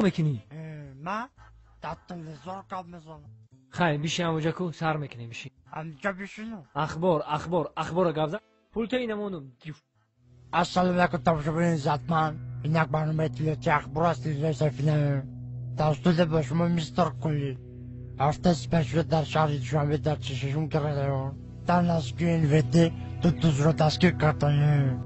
میکنی؟ من در تلویزیون کار میزنم. خیلی بیشی همونجا کو سر میکنی بیشی. همونجا بشینم. اخبار گفت. پول تو اینمونم. السلام علیکم تماشاگران عزتمند. اینک برنامه تلویزیونی اخبار است تلویزیون فیلم. توسط به شما میستر کلی. هفته سپیشل در شهر دوشنبه در چشمون کرده. در نزدیکی انویتی دوز رو دستگیر کردن.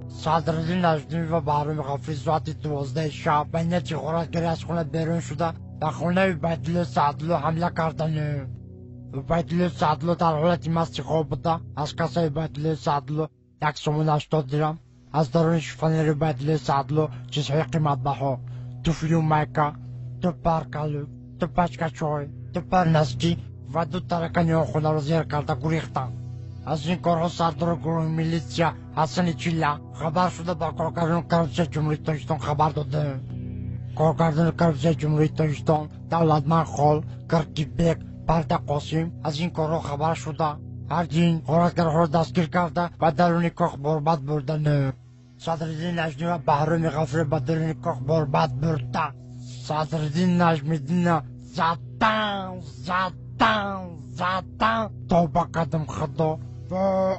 صدراعظم نجمی و بهرام غفوری ساعت 12 شب بین خوراکگری از خونه بیرون شده و خونه عبیدالله سعدالله حمله کردن. عبیدالله سعدالله در حالت مست خواب بوده. از کاسه عبیدالله سعدالله 180 درم، از درون شیفانیر عبیدالله سعدالله چیزهای قیمت بها، توفی و میکه، دو پر کلوک، دو پچکه چای، دو پر نسکی و دو ترکه آن خونه را زیر کرده گریختند. از این کارها سردار گروه میلیسیا حسن چیلا خبر شده با کارگردان کرفسه جمهوری تاجیکستان خبر داده. کارگردان کرفسه جمهوری تاجیکستان دولتمند خال کرکی بیگ پرده قاسم از این کارها خبر شده. هرچین خوراکگرها را دستگیر کرده و درون کاخ برباد بردن. صدراعظم نجمی و بهرام غفوری به درون کاخ برباد برده. صدراعظم نجمی‌الدین زدن توبه قدم خدا و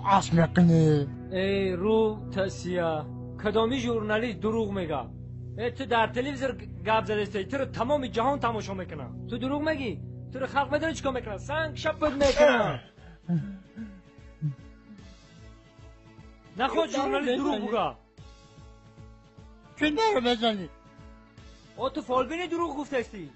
عصر میکنی. ای رو تسیا کدامی ژورنالیست دروغ میگه؟ تو در تلویزیون گپ زدی تو رو تمام جهان تماشا میکنه. تو دروغ میگی؟ تو رو خلق بدون چیکار میکنه؟ سنگ شپت میکنه. نخود ژورنالیست دروغ بگه. چه داره بزنی؟ تو فالبینی دروغ گفته استی.